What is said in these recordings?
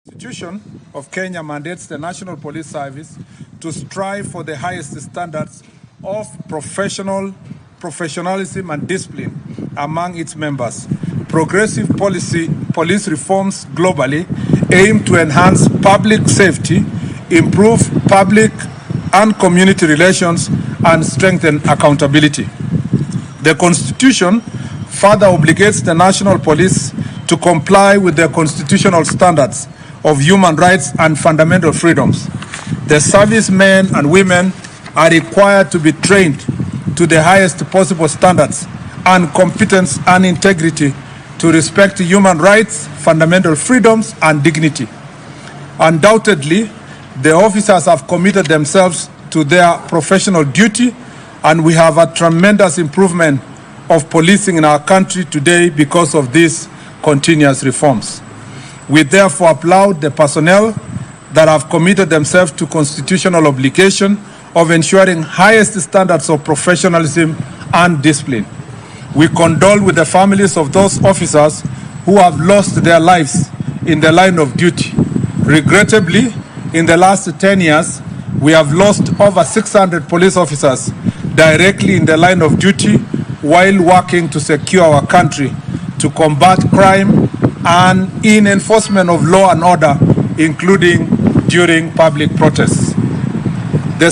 The Constitution of Kenya mandates the National Police Service to strive for the highest standards of professionalism and discipline among its members. Progressive police reforms globally aim to enhance public safety, improve public and community relations, and strengthen accountability. The Constitution further obligates the National Police to comply with the constitutional standards of human rights and fundamental freedoms. The servicemen and women are required to be trained to the highest possible standards and competence and integrity to respect human rights, fundamental freedoms, and dignity. Undoubtedly, the officers have committed themselves to their professional duty, and we have a tremendous improvement of policing in our country today because of these continuous reforms. We therefore applaud the personnel that have committed themselves to constitutional obligation of ensuring highest standards of professionalism and discipline. We condole with the families of those officers who have lost their lives in the line of duty. Regrettably, in the last 10 years, we have lost over 600 police officers directly in the line of duty while working to secure our country, to combat crime, and in enforcement of law and order, including during public protests. The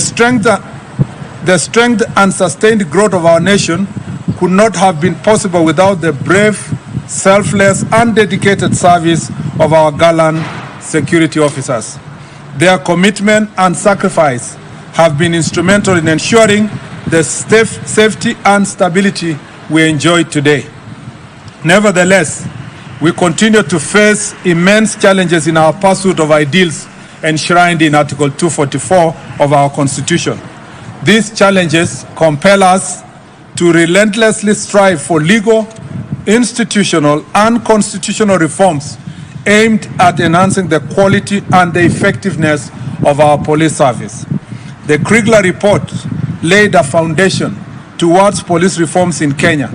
strength and sustained growth of our nation could not have been possible without the brave, selfless, and dedicated service of our gallant security officers. Their commitment and sacrifice have been instrumental in ensuring the safety and stability we enjoy today. Nevertheless, we continue to face immense challenges in our pursuit of ideals enshrined in Article 244 of our Constitution. These challenges compel us to relentlessly strive for legal, institutional, and constitutional reforms aimed at enhancing the quality and the effectiveness of our police service. The Kriegler report laid a foundation towards police reforms in Kenya.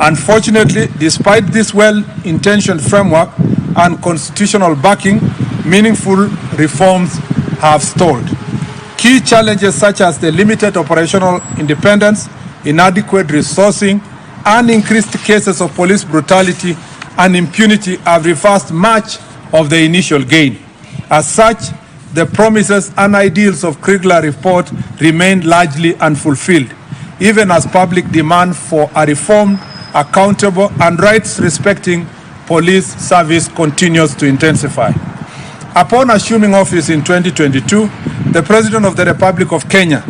Unfortunately, despite this well-intentioned framework and constitutional backing, meaningful reforms have stalled. Key challenges such as the limited operational independence, inadequate resourcing, and increased cases of police brutality and impunity have reversed much of the initial gain. As such, the promises and ideals of Kriegler report remain largely unfulfilled, even as public demand for a reformed, accountable, and rights-respecting police service continues to intensify. Upon assuming office in 2022, the President of the Republic of Kenya,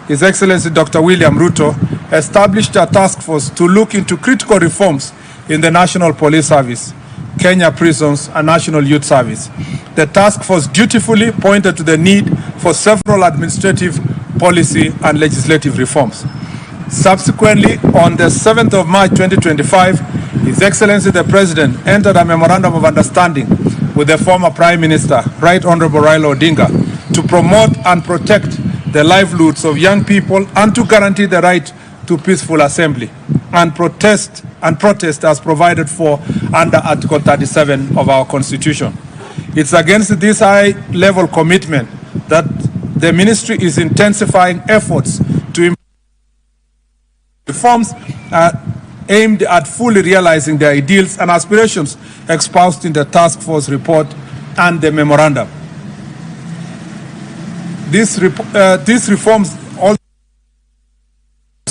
His Excellency Dr. William Ruto, established a task force to look into critical reforms in the National Police Service, Kenya Prisons, and National Youth Service. The task force dutifully pointed to the need for several administrative, policy, and legislative reforms. Subsequently, on the 7th of March 2025, His Excellency the President entered a memorandum of understanding with the former Prime Minister, Right Honorable Raila Odinga, to promote and protect the livelihoods of young people and to guarantee the right to peaceful assembly and protest as provided for under Article 37 of our Constitution. It's against this high-level commitment that the Ministry is intensifying efforts to improve reforms aimed at fully realizing the ideals and aspirations espoused in the task force report and the memorandum. These reforms also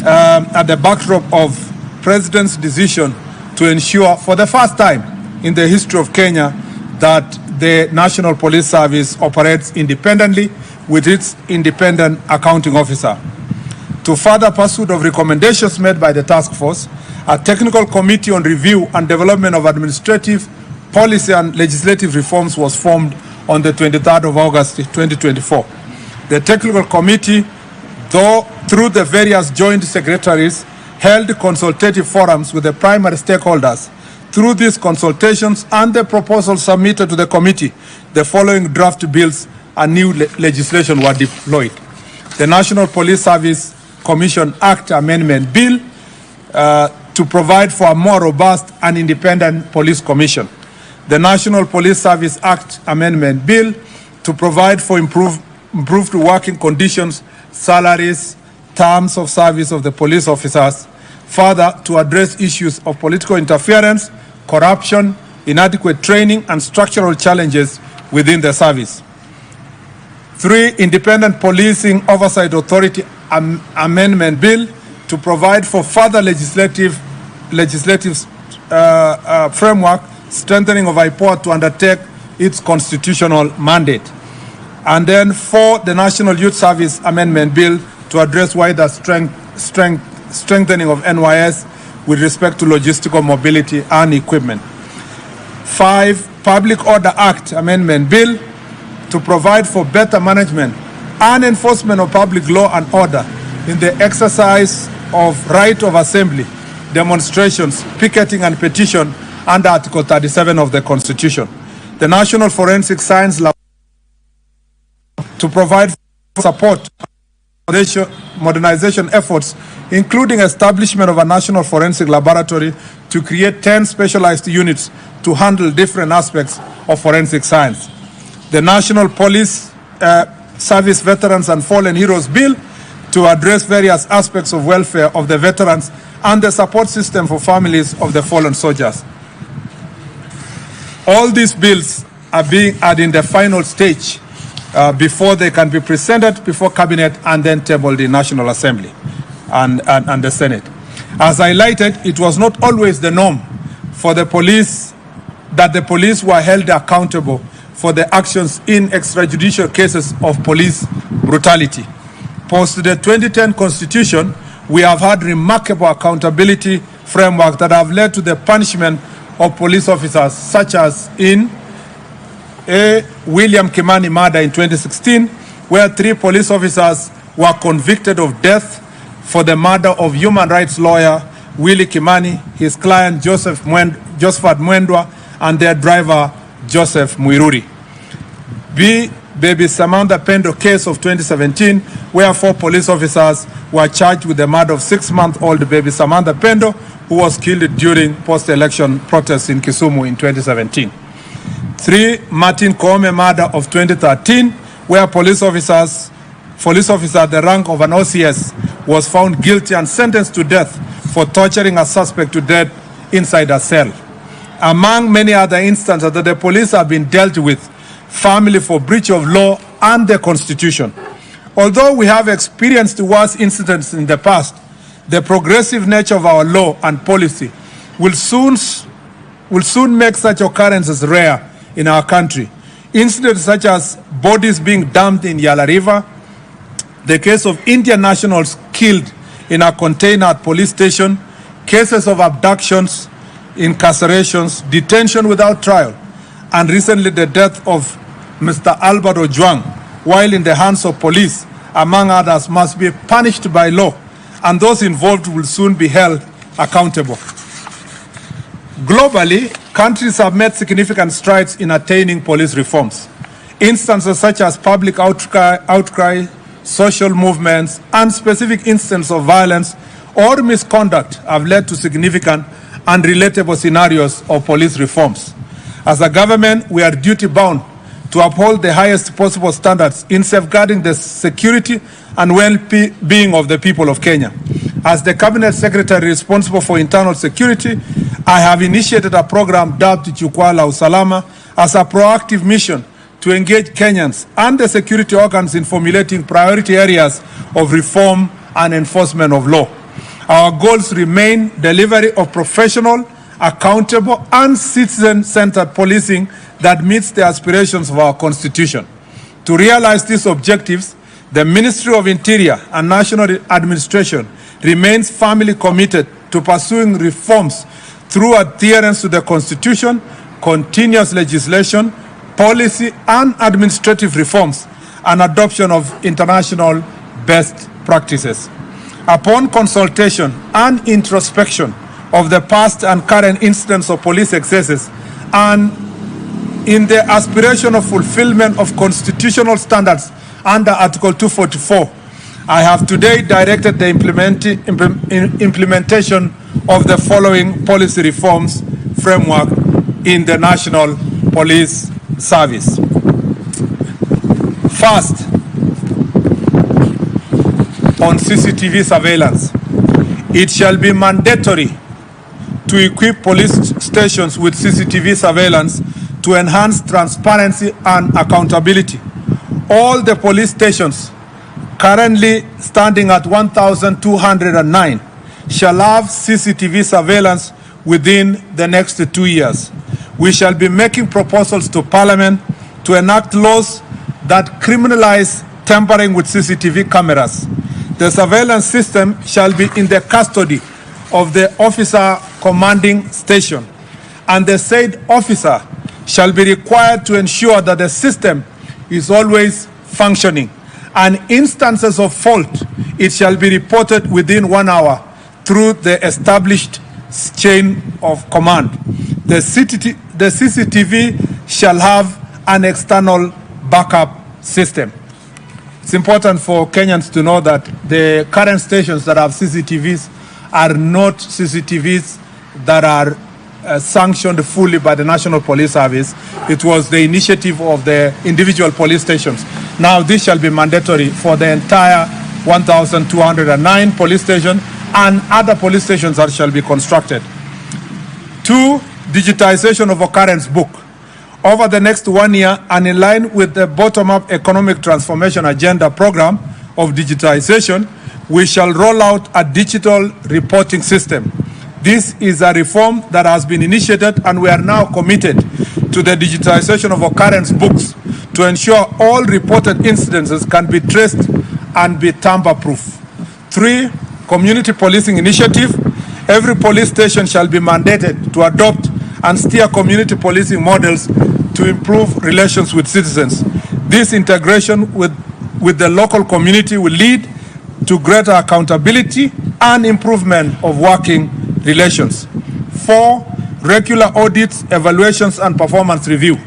at the backdrop of President's decision to ensure for the first time in the history of Kenya that the National Police Service operates independently with its independent accounting officer. To further pursuit of recommendations made by the task force, a technical committee on review and development of administrative, policy, and legislative reforms was formed on the 23rd of August 2024. The technical committee, through the various joint secretaries, held consultative forums with the primary stakeholders. Through these consultations and the proposals submitted to the committee, the following draft bills and new legislation were deployed. The National Police Service Commission Act Amendment Bill to provide for a more robust and independent police commission. the National Police Service Act Amendment Bill to provide for improved working conditions, salaries, terms of service of the police officers, further to address issues of political interference, corruption, inadequate training, and structural challenges within the service. 3, Independent Policing Oversight Authority Amendment Bill to provide for further legislative framework, strengthening of IPOA to undertake its constitutional mandate. And then 4, the National Youth Service Amendment Bill to address wider strengthening of NYS with respect to logistical mobility and equipment. 5, Public Order Act Amendment Bill to provide for better management and enforcement of public law and order in the exercise of right of assembly, demonstrations, picketing, and petition under Article 37 of the Constitution. The National Forensic Science Lab to provide support modernization efforts, including establishment of a national forensic laboratory to create 10 specialized units to handle different aspects of forensic science. The National Police Service Veterans and Fallen Heroes Bill to address various aspects of welfare of the veterans and the support system for families of the fallen soldiers. All these bills are in the final stage before they can be presented before Cabinet and then tabled in National Assembly and the Senate. As highlighted, it was not always the norm for the police that the police were held accountable for the actions in extrajudicial cases of police brutality. Post the 2010 Constitution, we have had remarkable accountability framework that have led to the punishment of police officers, such as in William Kimani murder in 2016, where 3 police officers were convicted of death for the murder of human rights lawyer Willie Kimani, his client Josephat Mwendwa, and their driver Joseph Mwiruri. B, Baby Samantha Pendo case of 2017, where 4 police officers were charged with the murder of 6-month-old baby Samantha Pendo, who was killed during post-election protests in Kisumu in 2017. 3, Martin Koome murder of 2013, where police officer at the rank of an OCS was found guilty and sentenced to death for torturing a suspect to death inside a cell. Among many other instances that the police have been dealt with, family for breach of law and the Constitution. Although we have experienced worse incidents in the past, the progressive nature of our law and policy will soon make such occurrences rare in our country. Incidents such as bodies being dumped in Yala River, the case of Indian nationals killed in a container at police station, cases of abductions, incarcerations, detention without trial, and recently the death of Mr. Albert Ojwang while in the hands of police, among others, must be punished by law, and those involved will soon be held accountable. Globally, countries have made significant strides in attaining police reforms. Instances such as public outcry, social movements, and specific instances of violence or misconduct have led to significant and relatable scenarios of police reforms. As a government, we are duty-bound to uphold the highest possible standards in safeguarding the security and well-being of the people of Kenya. As the Cabinet Secretary responsible for internal security, I have initiated a program dubbed Jukwaa la Usalama as a proactive mission to engage Kenyans and the security organs in formulating priority areas of reform and enforcement of law. Our goals remain delivery of professional, accountable, and citizen-centered policing that meets the aspirations of our Constitution. To realize these objectives, the Ministry of Interior and National Administration remains firmly committed to pursuing reforms through adherence to the Constitution, continuous legislation, policy and administrative reforms, and adoption of international best practices. Upon consultation and introspection of the past and current incidents of police excesses, and in the aspiration of fulfillment of constitutional standards under Article 244, I have today directed the implementation of the following policy reforms framework in the National Police Service. First, on CCTV surveillance, it shall be mandatory to equip police stations with CCTV surveillance to enhance transparency and accountability. All the police stations currently standing at 1,209 shall have CCTV surveillance within the next 2 years. We shall be making proposals to Parliament to enact laws that criminalize tampering with CCTV cameras. The surveillance system shall be in the custody of the officer commanding station, and the said officer shall be required to ensure that the system is always functioning, and instances of fault, it shall be reported within 1 hour through the established chain of command. The CCTV shall have an external backup system. It's important for Kenyans to know that the current stations that have CCTVs are not CCTVs that are sanctioned fully by the National Police Service. It was the initiative of the individual police stations. Now this shall be mandatory for the entire 1,209 police stations and other police stations that shall be constructed. 2, digitization of occurrence book. Over the next 1 year, and in line with the bottom-up economic transformation agenda program of digitization, we shall roll out a digital reporting system. This is a reform that has been initiated, and we are now committed to the digitization of occurrence books to ensure all reported incidences can be traced and be tamper-proof. 3, community policing initiative. Every police station shall be mandated to adopt and steer community policing models to improve relations with citizens. This integration with the local community will lead to greater accountability and improvement of working relations. 4, regular audits, evaluations, and performance review.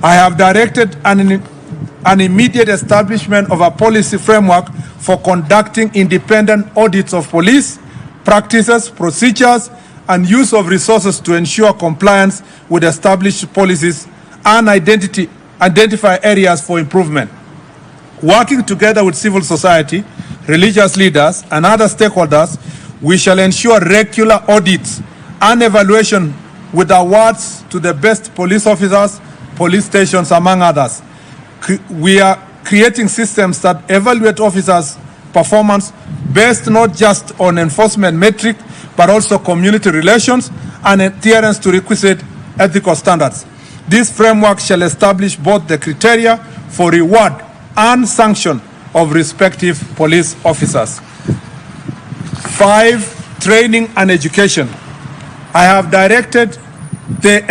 I have directed an immediate establishment of a policy framework for conducting independent audits of police practices, procedures, and use of resources to ensure compliance with established policies and identify areas for improvement. Working together with civil society, religious leaders, and other stakeholders, we shall ensure regular audits and evaluation with awards to the best police officers, police stations, among others. We are creating systems that evaluate officers' performance based not just on enforcement metric, but also community relations and adherence to requisite ethical standards. This framework shall establish both the criteria for reward and sanction of respective police officers. 5, training and education. I have directed the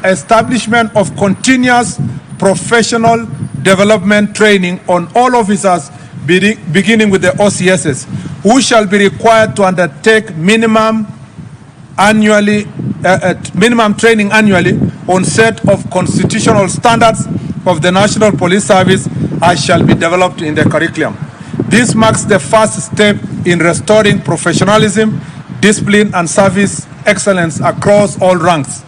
establishment of continuous professional development training on all officers beginning with the OCSs, who shall be required to undertake minimum training annually on set of constitutional standards of the National Police Service as shall be developed in the curriculum. This marks the first step in restoring professionalism, discipline, and service excellence across all ranks.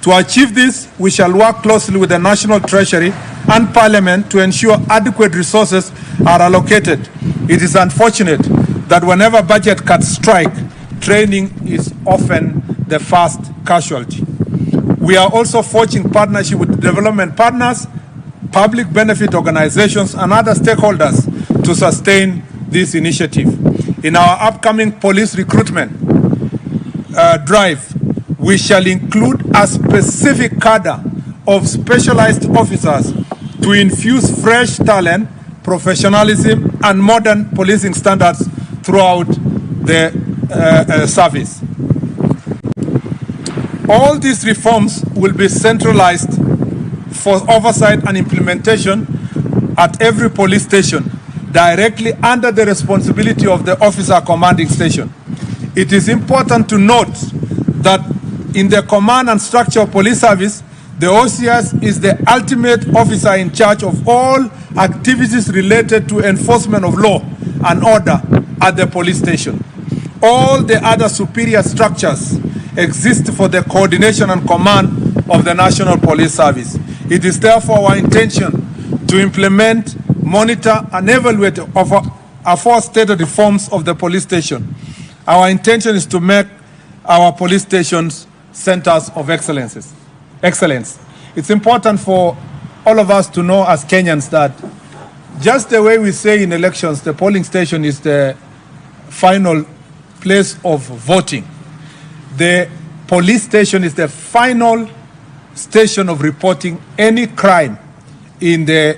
To achieve this, we shall work closely with the National Treasury and Parliament to ensure adequate resources are allocated. It is unfortunate that whenever budget cuts strike, training is often the first casualty. We are also forging partnership with development partners, public benefit organizations, and other stakeholders to sustain this initiative. In our upcoming police recruitment drive, we shall include a specific cadre of specialized officers to infuse fresh talent, professionalism, and modern policing standards throughout the service. All these reforms will be centralized for oversight and implementation at every police station, directly under the responsibility of the officer commanding station. It is important to note that in the command and structure of police service, the OCS is the ultimate officer in charge of all activities related to enforcement of law and order at the police station. All the other superior structures exist for the coordination and command of the National Police Service. It is therefore our intention to implement, monitor, and evaluate our four stated reforms of the police station. Our intention is to make our police stations centers of excellence. It's important for all of us to know as Kenyans that just the way we say in elections, the polling station is the final place of voting. The police station is the final station of reporting any crime in the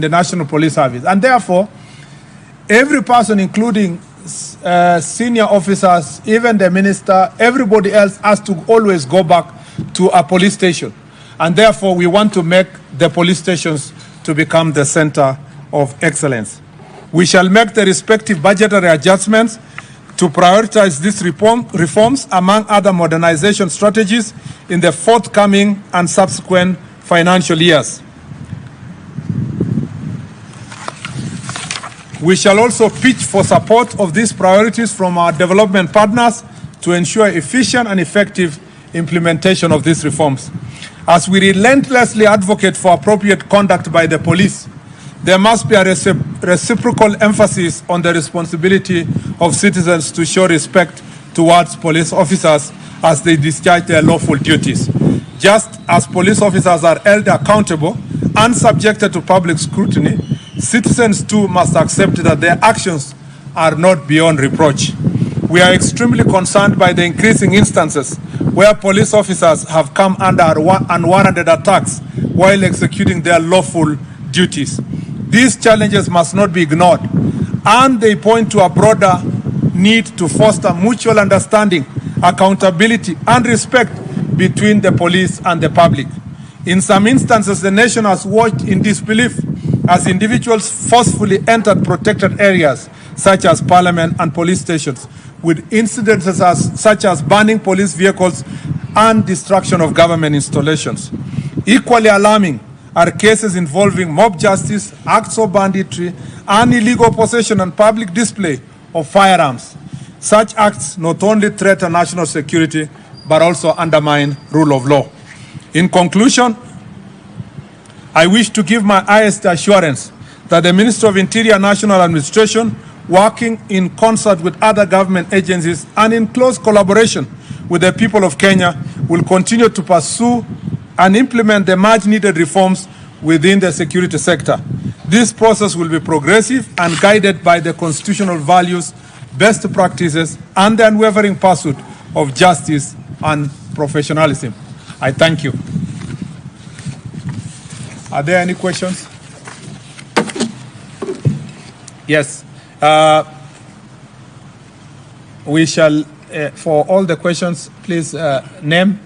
National Police Service. And therefore, every person, including senior officers, even the minister, everybody else has to always go back to a police station. And therefore, we want to make the police stations to become the center of excellence. We shall make the respective budgetary adjustments to prioritize these reforms among other modernization strategies in the forthcoming and subsequent financial years. We shall also pitch for support of these priorities from our development partners to ensure efficient and effective implementation of these reforms. As we relentlessly advocate for appropriate conduct by the police, there must be a reciprocal emphasis on the responsibility of citizens to show respect towards police officers as they discharge their lawful duties. Just as police officers are held accountable and subjected to public scrutiny, citizens too must accept that their actions are not beyond reproach. We are extremely concerned by the increasing instances where police officers have come under unwarranted attacks while executing their lawful duties. These challenges must not be ignored, and they point to a broader need to foster mutual understanding, accountability, and respect between the police and the public. In some instances, the nation has watched in disbelief as individuals forcefully entered protected areas such as parliament and police stations, with incidences such as burning police vehicles and destruction of government installations. Equally alarming are cases involving mob justice, acts of banditry, and illegal possession and public display of firearms. Such acts not only threaten national security, but also undermine rule of law. In conclusion, I wish to give my highest assurance that the Ministry of Interior National Administration, working in concert with other government agencies and in close collaboration with the people of Kenya, will continue to pursue and implement the much needed reforms within the security sector. This process will be progressive and guided by the constitutional values, best practices, and the unwavering pursuit of justice and professionalism. I thank you. Are there any questions? Yes. We shall, for all the questions, please name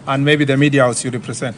and maybe the media house you represent.